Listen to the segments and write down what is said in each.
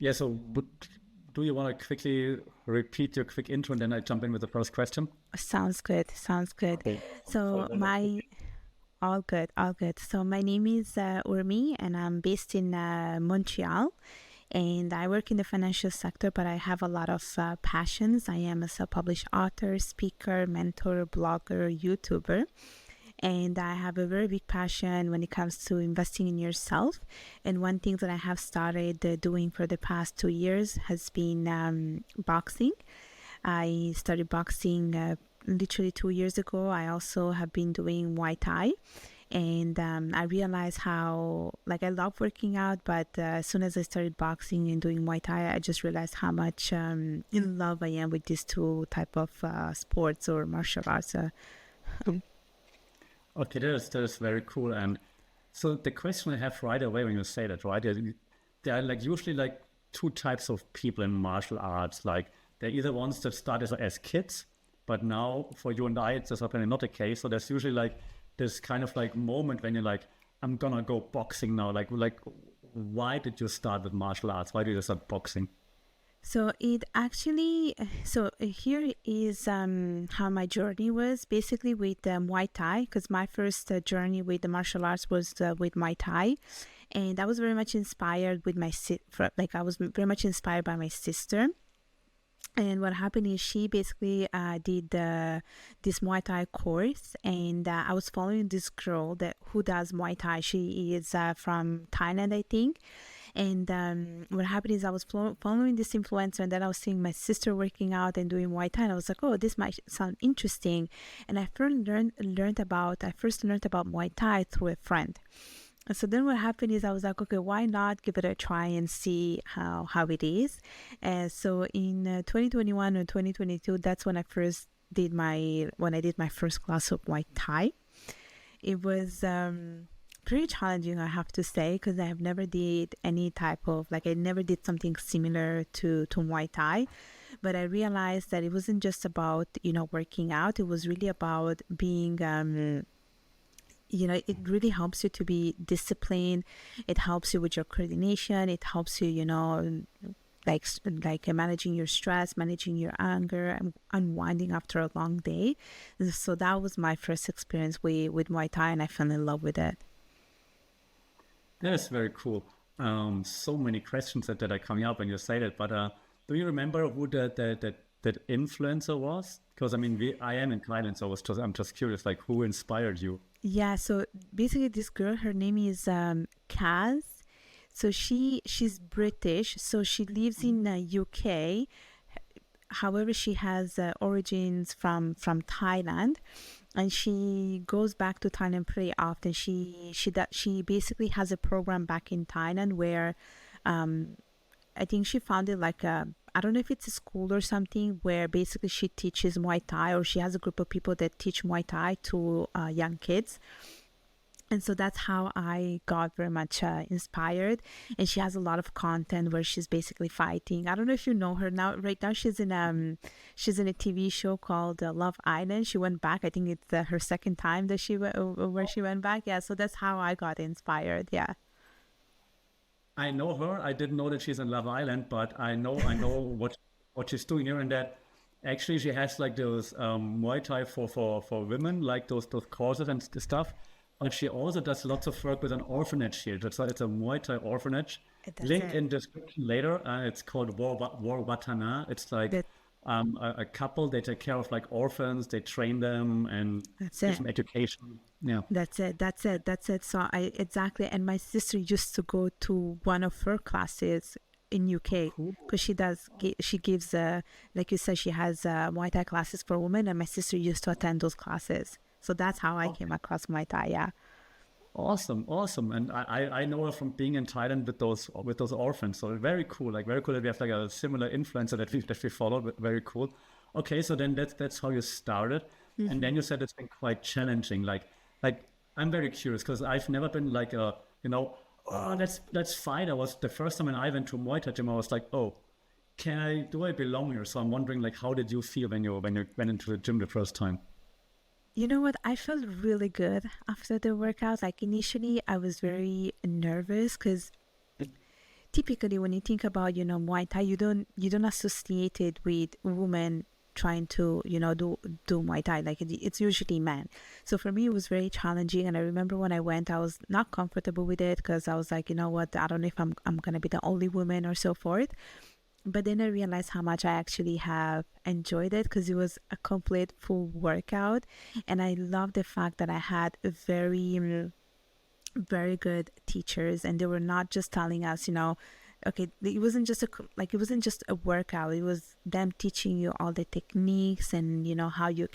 Yeah, so do you want to quickly repeat your quick intro and then I jump in with the first question? Sounds good. Sounds good. Okay. So So then let's my all good, all good. So my name is Urmi, and I'm based in Montreal, and I work in the financial sector. But I have a lot of passions. I am a self-published author, speaker, mentor, blogger, YouTuber, and I have a very big passion when it comes to investing in yourself. And one thing that I have started doing for the past 2 years has been boxing. I started boxing literally 2 years ago. I also have been doing Muay Thai. And I realized how, like, I love working out, but as soon as I started boxing and doing Muay Thai, I just realized how much in love I am with these two type of sports or martial arts. Okay, that is very cool. And so the question I have right away when you say that, right? There are like usually like two types of people in martial arts. Like they're either ones that start as kids, but now for you and I, it's just apparently not the case. So there's usually like this kind of like moment when you're like, I'm gonna go boxing now. Like why did you start with martial arts? Why did you start boxing? So it actually, so here is how my journey was basically with Muay Thai, because my first journey with the martial arts was with Muay Thai, and I was very much inspired with like I was very much inspired by my sister. And what happened is she basically did this Muay Thai course, and I was following this girl that who does Muay Thai. She is from Thailand, I think. And what happened is I was following this influencer, and then I was seeing my sister working out and doing Muay Thai, and I was like, oh, this might sound interesting. And I first learned about Muay Thai through a friend. And so then what happened is I was like, okay, why not give it a try and see how it is? So in 2021 or 2022, that's when I did my first class of Muay Thai. It was pretty challenging, I have to say, because I have never did any type of, like, I never did something similar to Muay Thai. But I realized that it wasn't just about, working out. It was really about being, it really helps you to be disciplined. It helps you with your coordination. It helps you, like managing your stress, managing your anger, and unwinding after a long day. So that was my first experience with Muay Thai, and I fell in love with it. That is very cool. So many questions that are coming up when you say that. But do you remember who that influencer was? Because I mean, I am in Thailand, so I'm just curious, like who inspired you? Yeah, so basically this girl, her name is Kaz. So she's British, so she lives in UK. However, she has origins from Thailand, and she goes back to Thailand pretty often. She basically has a program back in Thailand where I think she founded like I don't know if it's a school or something, where basically she teaches Muay Thai, or she has a group of people that teach Muay Thai to young kids. And so that's how I got very much inspired. And she has a lot of content where she's basically fighting. I don't know if you know her now. Right now, she's in a TV show called Love Island. She went back. I think it's her second time that where she went back. Yeah. So that's how I got inspired. Yeah. I know her. I didn't know that she's in Love Island, but I know what she's doing here, and that actually she has like those Muay Thai for women, like those courses and stuff. But she also does lots of work with an orphanage here. It's a Muay Thai orphanage. That's Link it. in description later. It's called War Watana. It's like That a couple. They take care of like orphans. They train them and that's give it. them education. Yeah. That's it. That's it. That's it. So I exactly. And my sister used to go to one of her classes in UK, Cool. because she gives like you said, she has Muay Thai classes for women, and my sister used to attend those classes. So that's how I came across Muay Thai. Yeah. Awesome, awesome. And I know her from being in Thailand with those orphans. So very cool. Like very cool that we have like a similar influencer that we follow. But very cool. Okay, so then that's how you started. And then you said it's been quite challenging. Like I'm very curious because I've never been like oh, let's fight. I was the first time when I went to Muay Thai gym, I was like, oh, do I belong here? So I'm wondering like how did you feel when you went into the gym the first time? You know what? I felt really good after the workout. Like initially, I was very nervous because typically when you think about, Muay Thai, you don't associate it with women trying to, do Muay Thai. Like it's usually men. So for me, it was very challenging. And I remember when I went, I was not comfortable with it because I was like, you know what, I don't know if I'm going to be the only woman or so forth. But then I realized how much I actually have enjoyed it because it was a complete full workout. And I love the fact that I had a very good teachers, and they were not just telling us, okay, it wasn't just a workout. It was them teaching you all the techniques and how you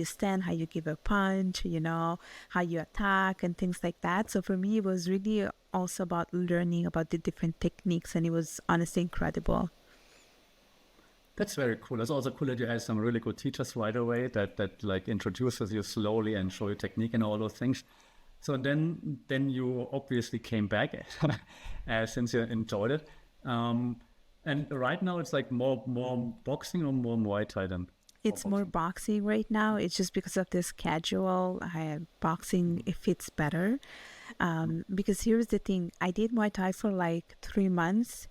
stand, how you give a punch, how you attack and things like that. So for me, it was really also about learning about the different techniques, and it was honestly incredible. That's very cool. It's also cool that you had some really good teachers right away that like introduces you slowly and show you technique and all those things. So then you obviously came back since you enjoyed it. And right now it's like more boxing or more Muay Thai than It's more boxing right now. It's just because of the schedule. Boxing it fits better. Because here's the thing, I did Muay Thai for like 3 months,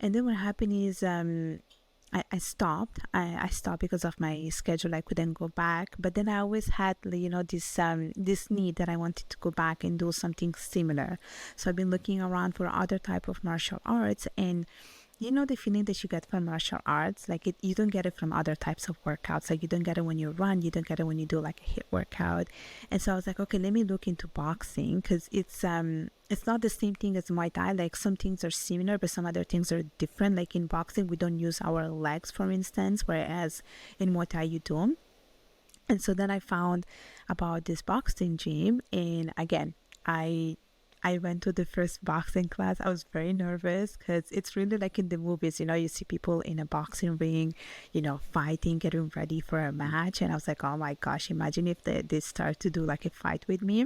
and then what happened is I stopped. I stopped because of my schedule. I couldn't go back. But then I always had, this need that I wanted to go back and do something similar. So I've been looking around for other type of martial arts, and the feeling that you get from martial arts, like you don't get it from other types of workouts. Like you don't get it when you run, you don't get it when you do like a HIIT workout. And so I was like, okay, let me look into boxing, because it's not the same thing as Muay Thai. Like some things are similar, but some other things are different. Like in boxing, we don't use our legs, for instance, whereas in Muay Thai you do. And so then I found about this boxing gym, and again, I went to the first boxing class. I was very nervous because it's really like in the movies, you see people in a boxing ring, fighting, getting ready for a match. And I was like, oh my gosh, imagine if they start to do like a fight with me.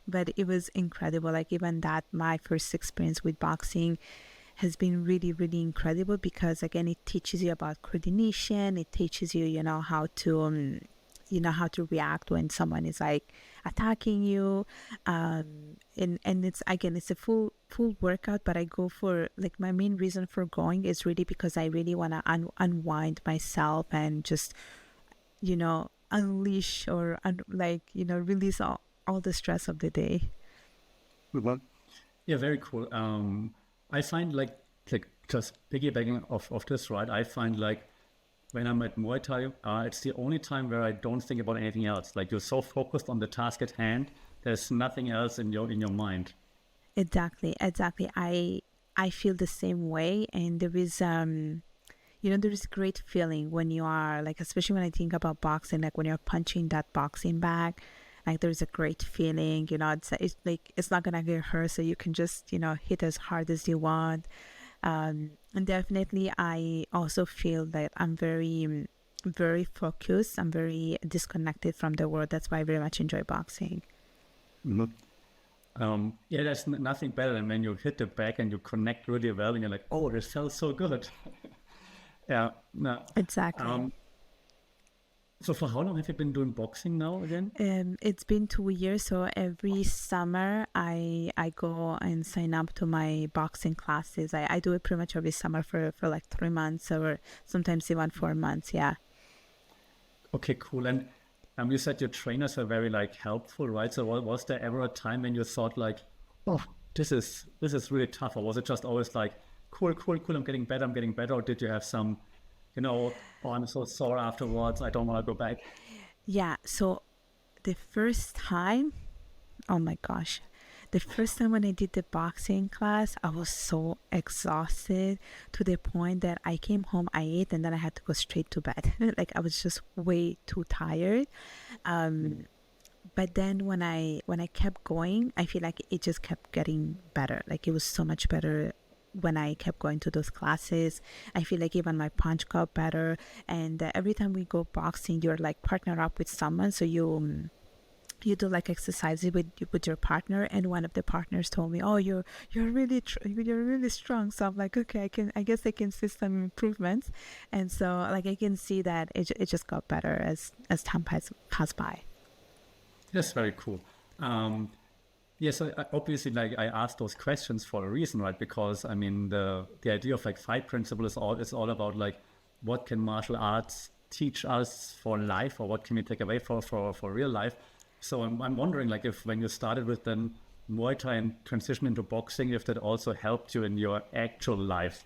But it was incredible. Like even that, my first experience with boxing has been really, really incredible because again, it teaches you about coordination. It teaches you, how to react when someone is like attacking you, and it's a full workout. But I go for, like, my main reason for going is really because I really want to unwind myself and just unleash or release all the stress of the day. Yeah, very cool. I find like just piggybacking off this, right? I find like when I'm at Muay Thai, it's the only time where I don't think about anything else. Like you're so focused on the task at hand, there's nothing else in your mind. Exactly. I feel the same way, and there is there is a great feeling when you are like, especially when I think about boxing, like when you're punching that boxing bag, like there's a great feeling. It's like it's not gonna get hurt, so you can just hit as hard as you want. And definitely, I also feel that I'm very, very focused. I'm very disconnected from the world. That's why I very much enjoy boxing. Yeah, there's nothing better than when you hit the back and you connect really well and you're like, oh, this felt so good. Yeah, no. Exactly. So for how long have you been doing boxing now again? It's been 2 years. So every summer I go and sign up to my boxing classes. I do it pretty much every summer for like 3 months or sometimes even 4 months. Yeah. Okay, cool. And you said your trainers are very like helpful, right? So was there ever a time when you thought like, oh, this is really tough, or was it just always like, cool, I'm getting better, or did you have some, oh, I'm so sore afterwards, I don't want to go back? Yeah. So the first time, oh my gosh, the first time when I did the boxing class, I was so exhausted to the point that I came home, I ate, and then I had to go straight to bed. Like I was just way too tired. But then when I kept going, I feel like it just kept getting better. Like it was so much better when I kept going to those classes. I feel like even my punch got better. And every time we go boxing, you're like partner up with someone, so you do like exercises with your partner. And one of the partners told me, oh, you're really strong. So I'm like, okay, I guess I can see some improvements. And so like I can see that it just got better as time passed by. That's very cool. Yeah, Yeah, so obviously, like I asked those questions for a reason, right? Because I mean, the idea of like fight principle is all about like what can martial arts teach us for life, or what can we take away for real life. So I'm wondering, like, if when you started with then Muay Thai and transition into boxing, if that also helped you in your actual life.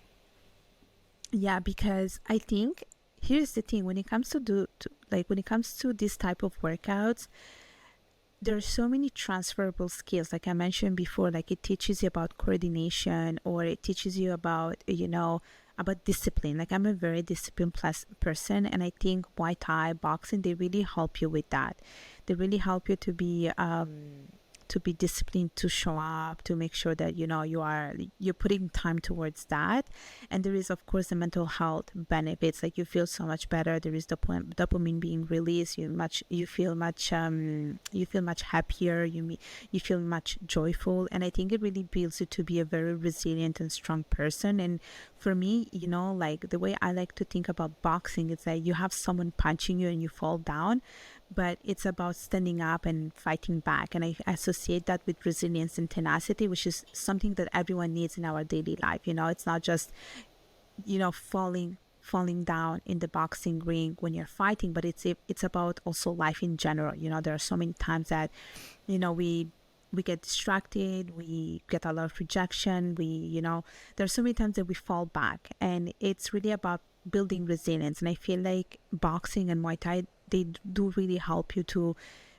Yeah, because I think here's the thing: when it comes when it comes to this type of workouts, there are so many transferable skills. Like I mentioned before, like it teaches you about coordination, or it teaches you about about discipline. Like I'm a very disciplined plus person, and I think Muay Thai, boxing, they really help you with that. They really help you to be disciplined, to show up, to make sure that you're putting time towards that. And there is of course the mental health benefits, like you feel so much better. There is dopamine being released. You feel much happier. You feel much joyful, and I think it really builds you to be a very resilient and strong person. And for me, like the way I like to think about boxing, it's like you have someone punching you and you fall down, but it's about standing up and fighting back. And I associate that with resilience and tenacity, which is something that everyone needs in our daily life. It's not just falling down in the boxing ring when you're fighting, but it's about also life in general. There are so many times that we get distracted, we get a lot of rejection, there's so many times that we fall back, and it's really about building resilience. And I feel like boxing and Muay Thai, they do really help you to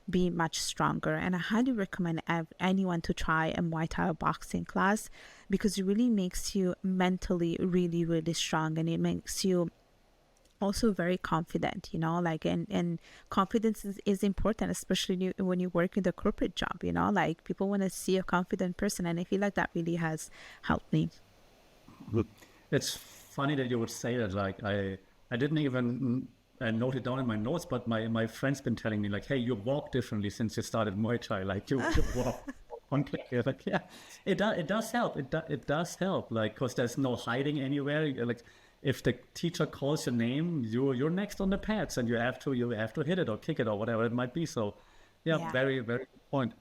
be much stronger. And I highly recommend anyone to try a Muay Thai or boxing class, because it really makes you mentally really, really strong, and it makes you also very confident, and confidence is important, especially when you work in the corporate job. Like people want to see a confident person, and I feel like that really has helped me. It's funny that you would say that. Like I didn't even note it down in my notes, but my friend's been telling me like, hey, you walk differently since you started Muay Thai. Like you walk on clear. Like yeah, it does help. It does help. Like because there's no hiding anywhere. Like if the teacher calls your name, you're next on the pads, and you have to hit it or kick it or whatever it might be. So yeah. Very, very good point.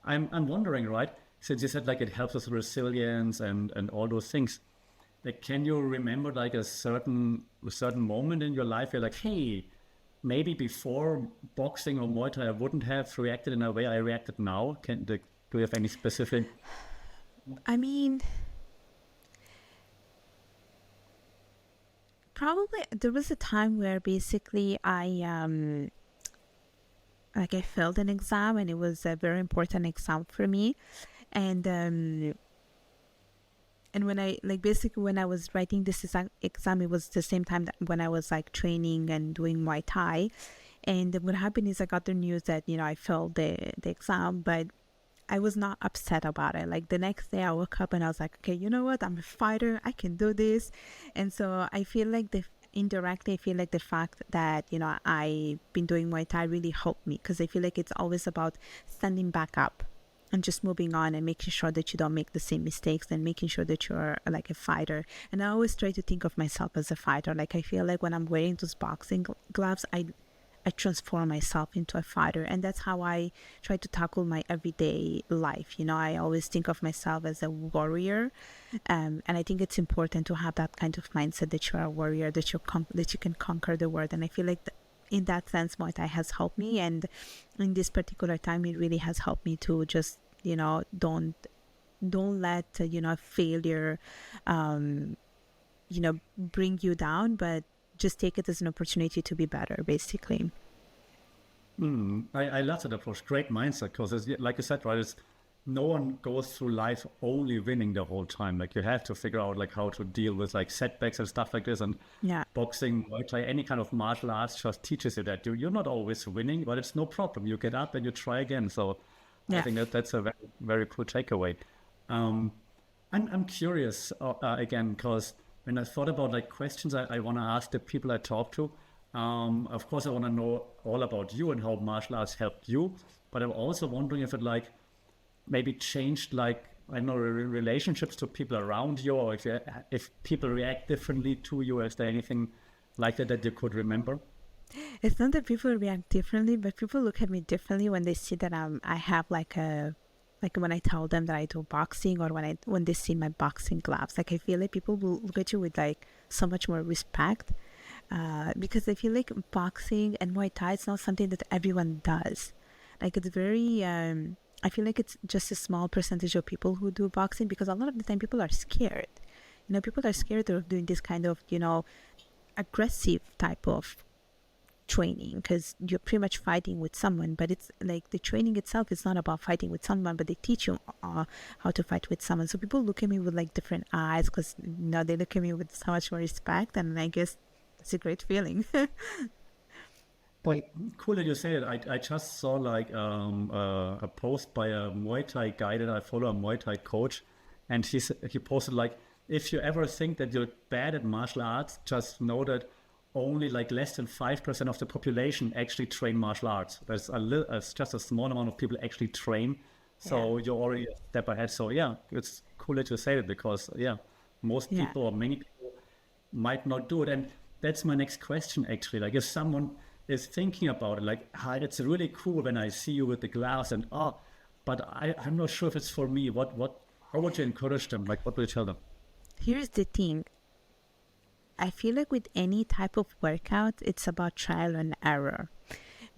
I'm wondering, right? Since you said like it helps us with resilience and all those things. Like, can you remember like a certain moment in your life where like, hey, maybe before boxing or Muay Thai I wouldn't have reacted in a way I reacted now? Do you have any specific? I mean, probably there was a time where basically I failed an exam, and it was a very important exam for me. And when when I was writing this exam, it was the same time that when I was like training and doing Muay Thai. And what happened is I got the news that I failed the exam, but I was not upset about it. Like the next day I woke up and I was like, okay, you know what, I'm a fighter, I can do this. And so I feel like indirectly I feel like the fact that I've been doing Muay Thai really helped me, because I feel like it's always about standing back up and just moving on and making sure that you don't make the same mistakes, and making sure that you're like a fighter. And I always try to think of myself as a fighter. Like I feel like when I'm wearing those boxing gloves, I transform myself into a fighter, and that's how I try to tackle my everyday life. I always think of myself as a warrior, and I think it's important to have that kind of mindset that you're a warrior, that you can conquer the world. And I feel like in that sense, Muay Thai has helped me, and in this particular time, it really has helped me to just don't let failure bring you down, but just take it as an opportunity to be better, basically. I love that approach. Great mindset, because like you said, right, no one goes through life only winning the whole time. Like you have to figure out like how to deal with like setbacks and stuff like this. And boxing, Muay Thai, any kind of martial arts just teaches you that you're not always winning, but it's no problem. You get up and you try again. So I think that's a very, very cool takeaway. I'm curious again, because when I thought about like questions I want to ask the people I talk to, of course I want to know all about you and how martial arts helped you, but I'm also wondering if it like maybe changed like, I don't know, relationships to people around you, or if people react differently to you. Is there anything like that you could remember? It's not that people react differently, but people look at me differently when they see that I have like a like when I tell them that I do boxing, or when they see my boxing gloves, like I feel like people will look at you with like so much more respect, because I feel like boxing and Muay Thai, it's not something that everyone does. Like it's very I feel like it's just a small percentage of people who do boxing, because a lot of the time people are scared. People are scared of doing this kind of, aggressive type of training, because you're pretty much fighting with someone. But it's like the training itself is not about fighting with someone, but they teach you how to fight with someone. So people look at me with like different eyes, because they look at me with so much more respect, and I guess it's a great feeling. Well, cool that you say it. I just saw like a post by a Muay Thai guy that I follow, a Muay Thai coach, and he posted like, if you ever think that you're bad at martial arts, just know that only like less than 5% of the population actually train martial arts. It's just a small amount of people actually train. So you're already a step ahead. So yeah, it's cool that you say it, because most people or many people might not do it. And that's my next question actually. Like if someone is thinking about it, like, it's really cool when I see you with the glass and but I'm not sure if it's for me. How would you encourage them? Like what would you tell them? Here's the thing. I feel like with any type of workout, it's about trial and error,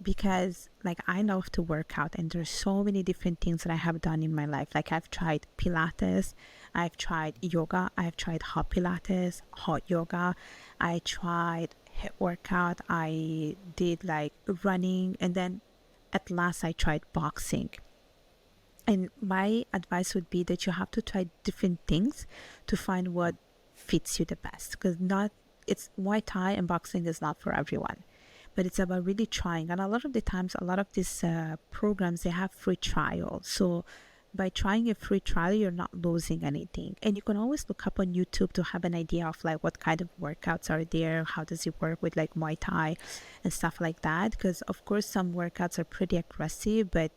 because like I love to work out, and there's so many different things that I have done in my life. Like I've tried Pilates, I've tried yoga, I've tried hot Pilates, hot yoga, I tried HIIT workout, I did like running, and then at last I tried boxing. And my advice would be that you have to try different things to find what fits you the best, because it's Muay Thai and boxing is not for everyone, but it's about really trying. And a lot of the times, a lot of these programs, they have free trials. So by trying a free trial, you're not losing anything. And you can always look up on YouTube to have an idea of like what kind of workouts are there, how does it work with like Muay Thai and stuff like that. Because of course some workouts are pretty aggressive, but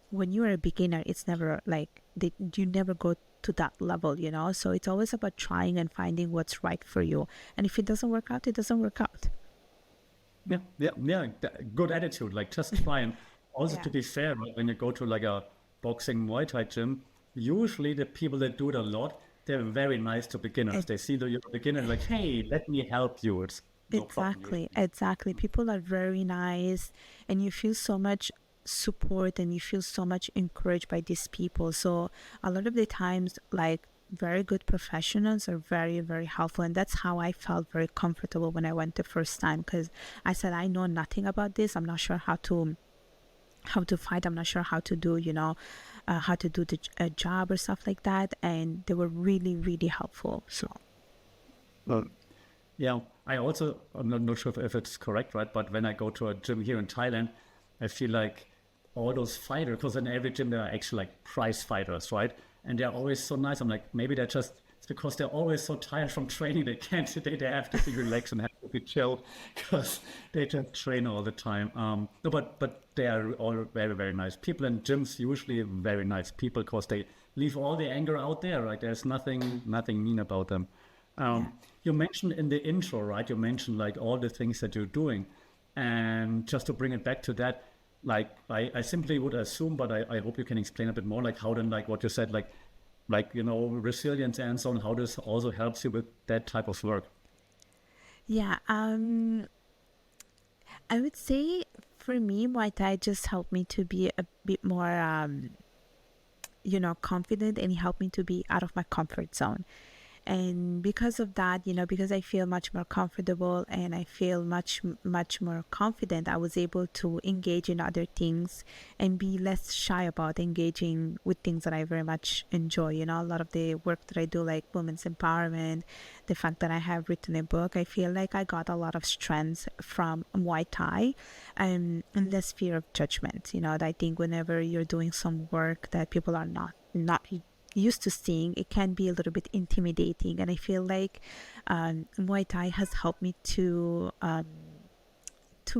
when you're a beginner, it's never like you never go to that level, so it's always about trying and finding what's right for you. And if it doesn't work out, it doesn't work out. Yeah. Good attitude. Like just try. And also to be fair, right, when you go to like a boxing Muay Thai gym, usually the people that do it a lot, they're very nice to beginners. They see that you're a beginner, like, hey, let me help you. It's no problem. Exactly. People are very nice, and you feel so much support, and you feel so much encouraged by these people. So a lot of the times, like very good professionals are very, very helpful. And that's how I felt very comfortable when I went the first time, because I said, I know nothing about this. I'm not sure how to fight. I'm not sure how to do how to do the job or stuff like that. And they were really, really helpful. So yeah, I'm not sure if it's correct, right? But when I go to a gym here in Thailand, I feel like all those fighters, because in every gym there are actually like prize fighters, right? And they're always so nice. I'm like, maybe it's because they're always so tired from training. They have to be relaxed and have to be chill, because they just train all the time. No, but they are all very, very nice people. And gyms usually very nice people, because they leave all the anger out there, right? There's nothing mean about them. You mentioned in the intro, right? You mentioned like all the things that you're doing. And just to bring it back to that, like I simply would assume, but I hope you can explain a bit more, like how then, like what you said, like resilience and so on, how this also helps you with that type of work. Yeah, I would say for me, Muay Thai just helped me to be a bit more, confident, and it helped me to be out of my comfort zone. And because of that, because I feel much more comfortable and I feel much, much more confident, I was able to engage in other things and be less shy about engaging with things that I very much enjoy. A lot of the work that I do, like women's empowerment, the fact that I have written a book, I feel like I got a lot of strengths from Muay Thai, and less fear of judgment. I think whenever you're doing some work that people are not used to seeing, it can be a little bit intimidating. And I feel like Muay Thai has helped me to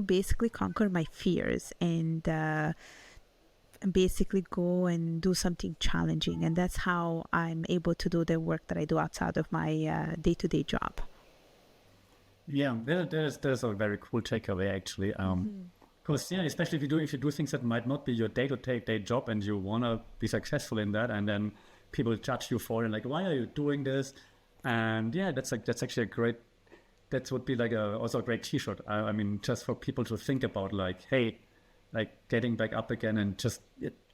basically conquer my fears and basically go and do something challenging. And that's how I'm able to do the work that I do outside of my day-to-day job. Yeah, there's a very cool takeaway actually. Because yeah, especially if you do things that might not be your day-to-day job, and you wanna be successful in that, and then people judge you for it, like, why are you doing this? And yeah, that's actually a great. That would be like also a great T-shirt. I mean, just for people to think about, like, hey, like getting back up again, and just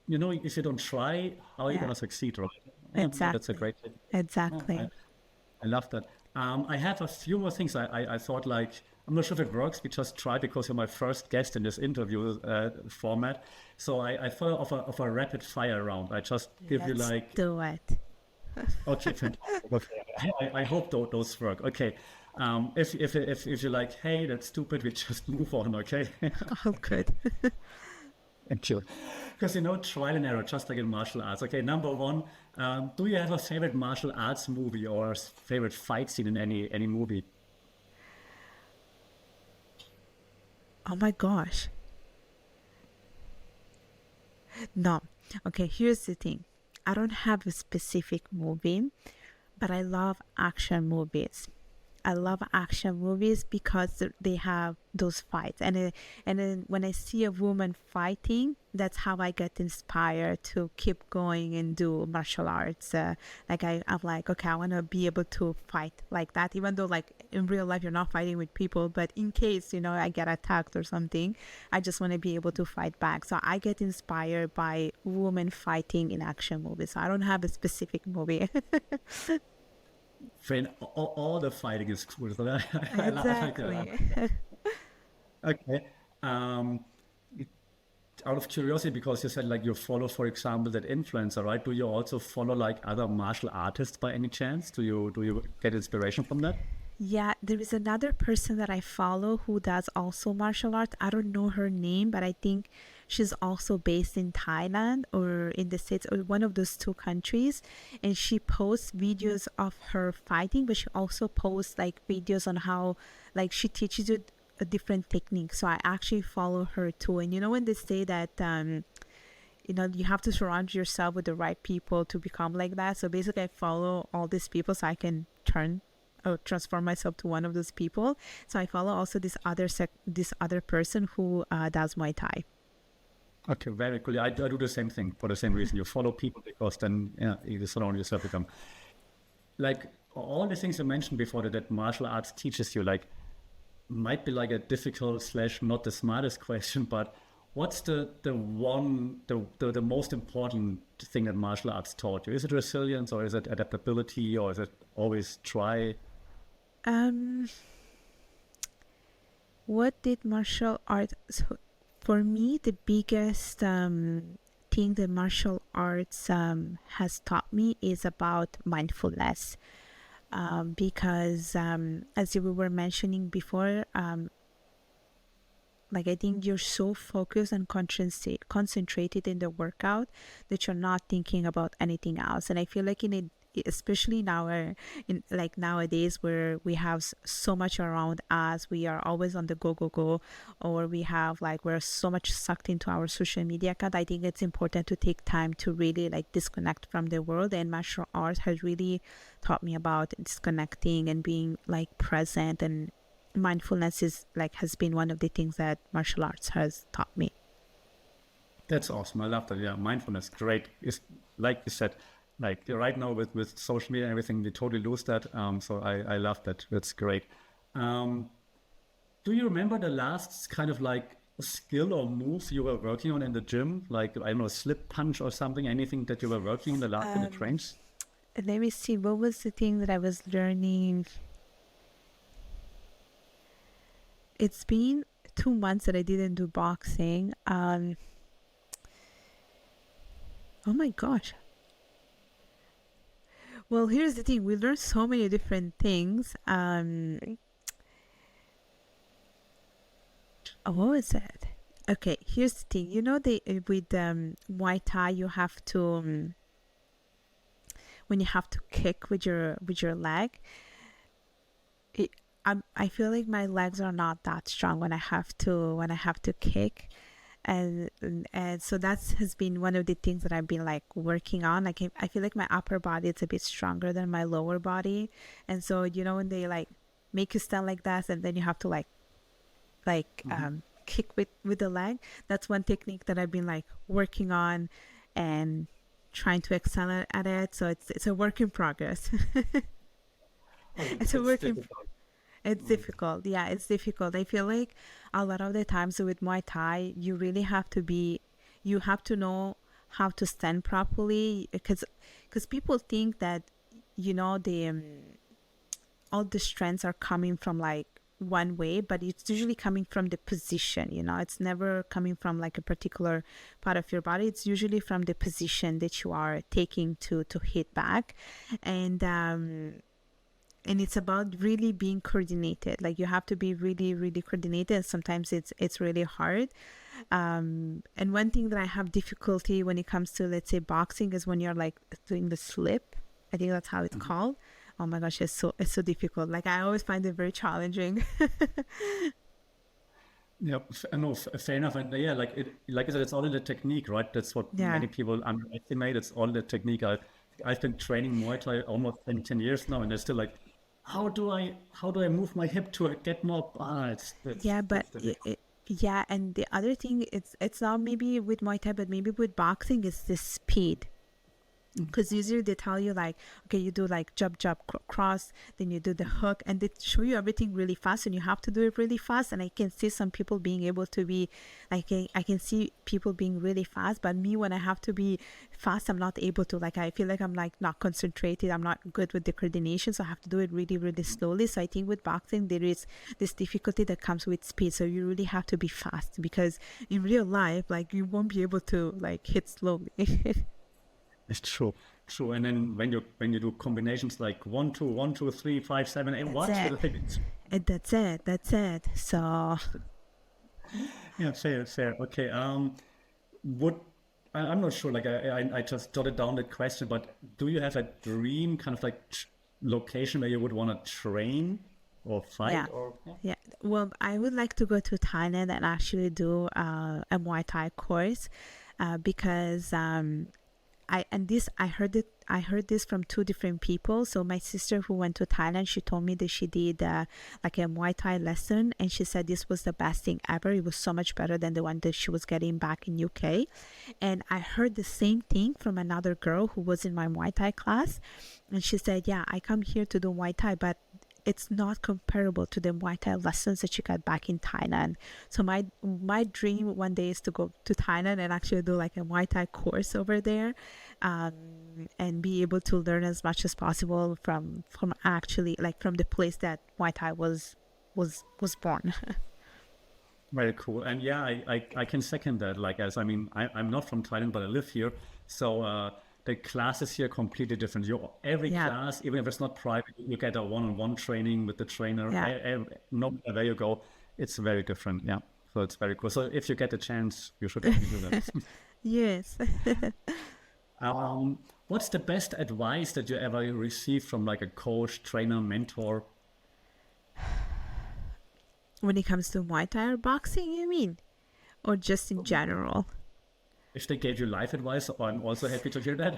you know, if you don't try, how are you Yeah, gonna succeed, right? Yeah, that's a exactly. great thing. Yeah, Exactly. I love that. I have a few more things. I thought, like, I'm not sure if it works. We just try because you're my first guest in this interview format. So I thought of a rapid fire round. I just give you Let's like, do it. okay, fantastic. Okay. I hope those work. Okay. If you're like, hey, that's stupid, we just move on. Okay. All good. Thank you. Because, you know, trial and error, just like in martial arts. Okay, number one, do you have a favorite martial arts movie or a favorite fight scene in any movie? Oh my gosh. No. Okay, here's the thing. I don't have a specific movie, but I love action movies. I love action movies because they have those fights, and then when I see a woman fighting, that's how I get inspired to keep going and do martial arts. Like I'm like, okay, I want to be able to fight like that, even though like in real life you're not fighting with people, but in case I get attacked or something, I just want to be able to fight back. So I get inspired by women fighting in action movies. So I don't have a specific movie. Friend, all the fighting is cool. So I like that. Exactly. Okay. Um, Out of curiosity, because you said like you follow, for example, that influencer, right? Do you also follow like other martial artists by any chance? Do you get inspiration from that? Yeah, there is another person that I follow who does also martial arts. I don't know her name, but I think she's also based in Thailand or in the States or one of those two countries. And she posts videos of her fighting, but she also posts like videos on how, like, she teaches you a different technique. So I actually follow her too. And when they say that, you have to surround yourself with the right people to become like that. So basically, I follow all these people so I can turn or transform myself to one of those people. So I follow also this other person who does Muay Thai. Okay, very cool. I do the same thing for the same reason. You follow people because then yeah, you surround yourself with them. Like all the things you mentioned before that martial arts teaches you, like might be like a difficult slash not the smartest question, but what's the most important thing that martial arts taught you? Is it resilience or is it adaptability or is it always try? Um, what did martial art? So for me, the biggest thing that martial arts has taught me is about mindfulness. Because as you were mentioning before, like I think you're so focused and concentrated in the workout that you're not thinking about anything else. And I feel like especially now, in like nowadays where we have so much around us, we are always on the go, or we're so much sucked into our social media account. I think it's important to take time to really like disconnect from the world. And martial arts has really taught me about disconnecting and being like present, and mindfulness is like has been one of the things that martial arts has taught me. That's awesome. I love that. Yeah, mindfulness, great. Is like you said, like right now with social media and everything, we totally lose that. So I love that. That's great. Um, do you remember the last kind of like skill or move you were working on in the gym? Like, I don't know, slip punch or something, anything that you were working in the last in the Um, trains? Let me see, what was the thing that I was learning? It's been 2 months that I didn't do boxing. Oh my gosh. Well, here's the thing. We learn so many different things. What was it? Okay, here's the thing. They with Muay Thai, you have to when you have to kick with your leg. It, I feel like my legs are not that strong when I have to kick, and so that has been one of the things that I've been like working on. Like I feel like my upper body is a bit stronger than my lower body, and so when they like make you stand like that, and then you have to like Mhm. kick with the leg. That's one technique that I've been like working on and trying to excel at it. So it's a work in progress. Oh, It's a it's work in difficult. It's Mm. difficult. Yeah, it's difficult. I feel like a lot of the times with Muay Thai, you have to know how to stand properly because people think that the all the strengths are coming from like one way, but it's usually coming from the position. It's never coming from like a particular part of your body. It's usually from the position that you are taking to hit back, and and it's about really being coordinated. Like you have to be really really coordinated, and sometimes it's really hard. And one thing that I have difficulty when it comes to, let's say, boxing is when you're like doing the slip. I think that's how it's Mhm. called. Oh my gosh, it's so difficult. Like I always find it very challenging. Yeah, no, fair enough. And yeah, like I said, it's all in the technique, right? That's what Yeah. many people underestimate. It's all the technique. I've been training Muay Thai almost 10 years now, and they're still like, how do I move my hip to get more? Yeah, but It's difficult. yeah, and the other thing, it's not maybe with Muay Thai, but maybe with boxing is the speed. Because usually they tell you like, okay, you do like jump cross, then you do the hook, and they show you everything really fast, and you have to do it really fast. And I can see some people being able to be like, I can see people being really fast, but me, when I have to be fast, I'm not able to. Like I feel like I'm like not concentrated, I'm not good with the coordination, so I have to do it really really slowly. So I think with boxing there is this difficulty that comes with speed, so you really have to be fast, because in real life, like, you won't be able to like hit slowly. It's true, true. And then when you do combinations like 1 2 1 2 3 5 7 8, That's what? it. Like, And that's it. So yeah, fair, fair. Okay. Would I'm not sure. Like I just jotted down the question, but do you have a dream kind of like location where you would want to train or yeah. fight or? Yeah. Yeah, well, I would like to go to Thailand and actually do a Muay Thai course, because I heard this from two different people. So my sister who went to Thailand, she told me that she did like a Muay Thai lesson, and she said this was the best thing ever. It was so much better than the one that she was getting back in UK. And I heard the same thing from another girl who was in my Muay Thai class, and she said, yeah, I come here to do Muay Thai, but it's not comparable to the Muay Thai lessons that you got back in Thailand. So my dream one day is to go to Thailand and actually do like a Muay Thai course over there, um, and be able to learn as much as possible from actually like from the place that Muay Thai was born. Very cool. And yeah, I can second that. Like, as I mean, I'm not from Thailand, but I live here. So the classes here are completely different. Every Yeah, class, even if it's not private, you get a one-on-one training with the trainer. yeah. No matter where you go, it's very different. Yeah. So it's very cool. So if you get the chance, you should definitely do that. Yes. What's the best advice that you ever received from like a coach, trainer, mentor? When it comes to Muay Thai or boxing, you mean? Or just in general? If they gave you life advice, I'm also happy to hear that.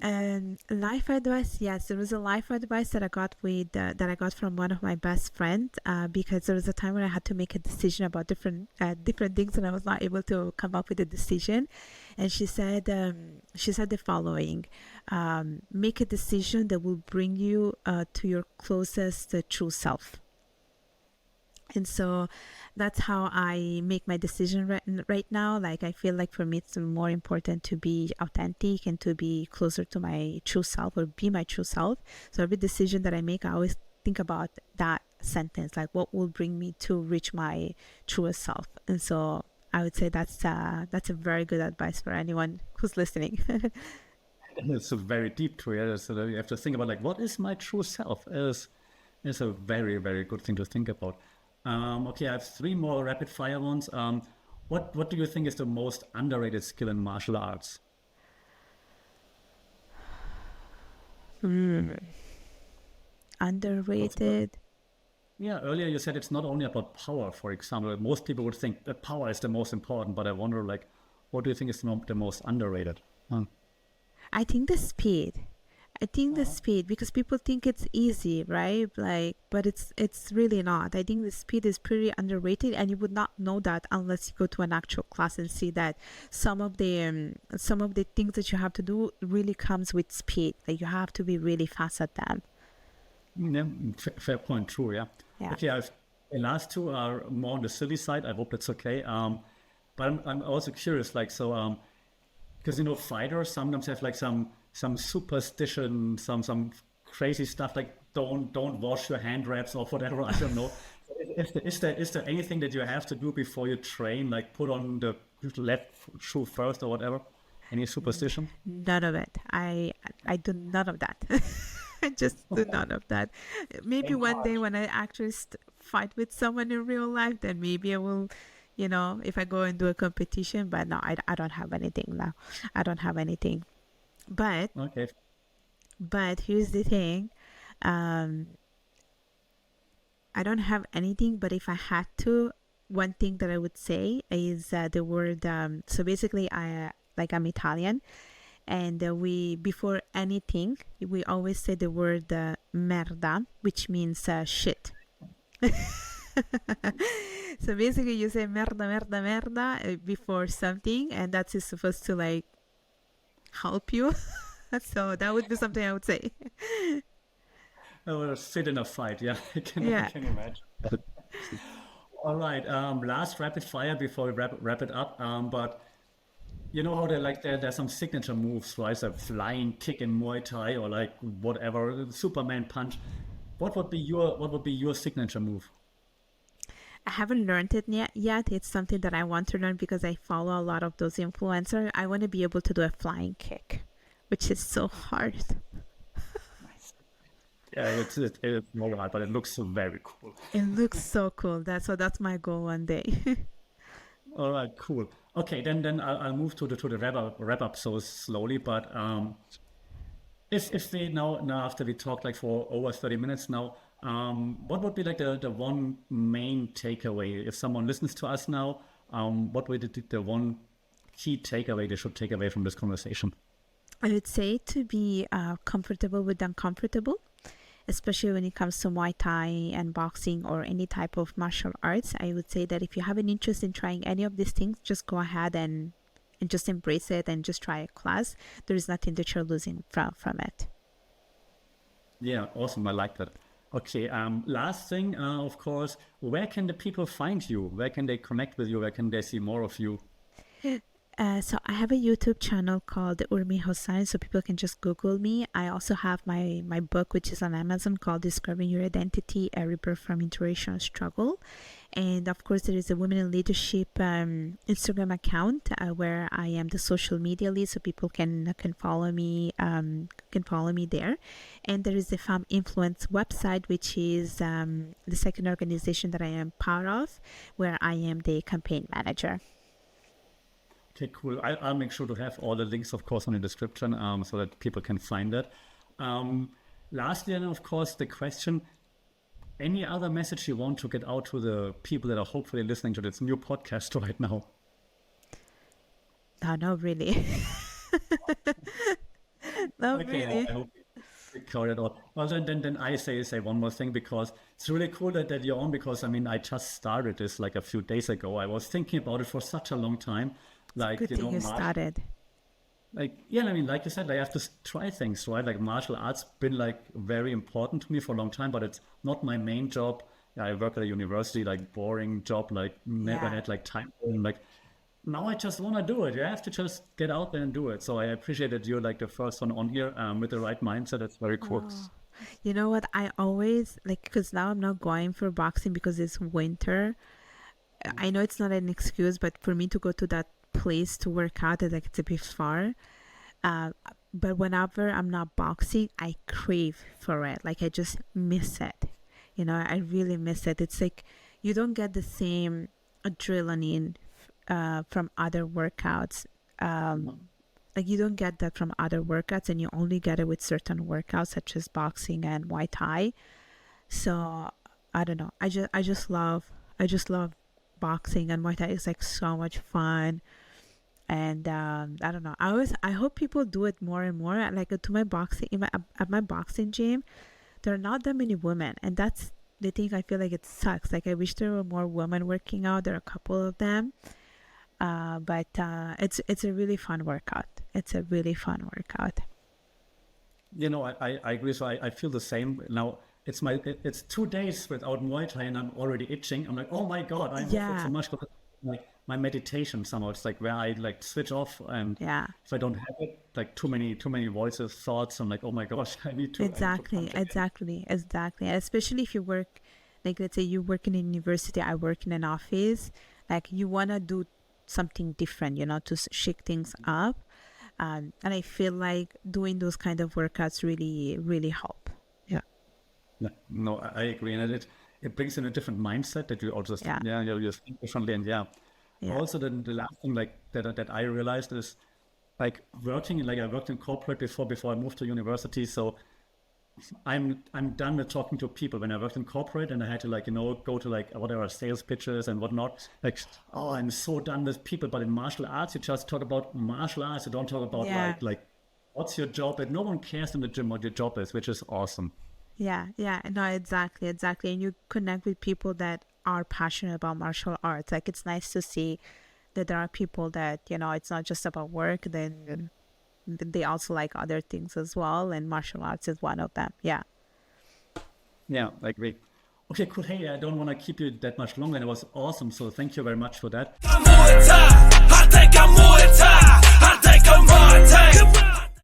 And life advice, yes, there was a life advice that I got that I got from one of my best friends, because there was a time when I had to make a decision about different things, and I was not able to come up with a decision. And she said the following: make a decision that will bring you to your closest true self. And so that's how I make my decision right now. Like, I feel like for me it's more important to be authentic and to be closer to my true self, or be my true self. So every decision that I make, I always think about that sentence, like what will bring me to reach my truest self. And so I would say that's a very good advice for anyone who's listening. It's a very deep to it. So that you have to think about like what is my true self is a very, very good thing to think about. Okay, I have three more rapid fire ones. What do you think is the most underrated skill in martial arts? Hmm. Because Underrated. yeah, earlier you said it's not only about power, for example. Most people would think that power is the most important, but I wonder like what do you think is the most underrated? I think the speed. I think the speed, because people think it's easy, right? Like, but it's really not. I think the speed is pretty underrated, and you would not know that unless you go to an actual class and see that some of the things that you have to do really comes with speed. Like you have to be really fast at them. Yeah, fair point. True. Yeah. Yeah. Okay. The last two are more on the silly side. I hope that's okay. But I'm also curious, like, so, because fighters sometimes have like some superstition, some crazy stuff like don't wash your hand wraps or whatever. I don't know. Is there anything that you have to do before you train, like put on the left shoe first or whatever? Any superstition? None of it. I do none of that. I just do none of that. Maybe Thank one God. day when I actually fight with someone in real life, then maybe I will, if I go and do a competition. But no, I don't have anything now. I don't have anything. But Okay. here's the thing. Um, I don't have anything. But if I had to, one thing that I would say is the word. So basically, I'm Italian. And we, before anything, we always say the word merda, which means shit. So basically, you say merda, merda, merda before something, and that is supposed to like help you. So that would be something I would say. I will sit in a fight. Yeah, I can Yeah. imagine. All right. Last rapid fire before we wrap it up. But you know how there's some signature moves, right? So flying kick in Muay Thai or like whatever, Superman punch. What would be your signature move? I haven't learned it yet. It's something that I want to learn because I follow a lot of those influencers. I want to be able to do a flying kick, which is so hard. Yeah, it's more hard, but it looks very cool. It looks so cool. That's my goal one day. All right, cool. Okay, then I'll move to the wrap up so slowly. But if we now after we talked like for over 30 minutes now, what would be like the one main takeaway if someone listens to us now? What would the one key takeaway they should take away from this conversation? I would say to be comfortable with the uncomfortable, especially when it comes to Muay Thai and boxing or any type of martial arts. I would say that if you have an interest in trying any of these things, just go ahead and just embrace it and just try a class. There is nothing that you're losing from it. Yeah, awesome. I like that. Okay, last thing, of course, where can the people find you? Where can they connect with you? Where can they see more of you? So I have a YouTube channel called Urmi Hossain, so people can just Google me. I also have my book, which is on Amazon, called Discovering Your Identity, A Rebirth from Integration Struggle. And of course, there is a Women in Leadership Instagram account where I am the social media lead, so people can follow me there. And there is the Femme Influence website, which is the second organization that I am part of, where I am the campaign manager. Okay, cool. I'll make sure to have all the links, of course, on the description so that people can find that. Lastly, and of course, the question, any other message you want to get out to the people that are hopefully listening to this new podcast right now? No, not really. Not Okay, really. I hope we covered it all. Well, then I say one more thing because it's really cool that you're on because, I mean, I just started this like a few days ago. I was thinking about it for such a long time. Like, Good thing you started. like, yeah, I mean, like you said, I have to try things, right? Like martial arts been like very important to me for a long time, but it's not my main job. Yeah, I work at a university, like boring job, like never Yeah. had like time. And like now I just want to do it. You have to just get out there and do it. So I appreciate that you're like the first one on here with the right mindset. That's very cool. Oh. You know what? I always like, because now I'm not going for boxing because it's winter. I know it's not an excuse, but for me to go to that place to work out, like it's a bit far. Uh, but whenever I'm not boxing, I crave for it. Like I just miss it. I really miss it. It's like you don't get the same adrenaline from other workouts. Like you don't get that from other workouts, and you only get it with certain workouts such as boxing and Muay Thai. So I don't know. I just love boxing, and Muay Thai is like so much fun. And I don't know. I hope people do it more and more. Like to my boxing, at my boxing gym, there are not that many women, and that's the thing. I feel like it sucks. Like I wish there were more women working out. There are a couple of them, but it's a really fun workout. It's a really fun workout. I agree. So I feel the same now. It's 2 days without Muay Thai and I'm already itching. I'm like, oh my God, I love it so much. Like my meditation somehow, it's like where I like switch off, and if I don't have it, like too many voices, thoughts, I'm like, oh my gosh, I need to. Exactly. Especially if you work, like let's say you work in a university, I work in an office, like you want to do something different, to shake things up. And I feel like doing those kind of workouts really, really help. Yeah. No, I agree. And it brings in a different mindset that you also, you think differently. And also the last thing like that I realized is like working, like I worked in corporate before I moved to university. So I'm done with talking to people. When I worked in corporate and I had to go to like whatever sales pitches and whatnot, like, oh, I'm so done with people. But in martial arts, you just talk about martial arts. You don't talk about like what's your job, and no one cares in the gym what your job is, which is awesome. Yeah, no, exactly. And you connect with people that are passionate about martial arts. Like it's nice to see that there are people that, it's not just about work, then they also like other things as well, and martial arts is one of them. Yeah, I agree. Okay, cool. Hey, I don't want to keep you that much longer, and it was awesome, so thank you very much for that.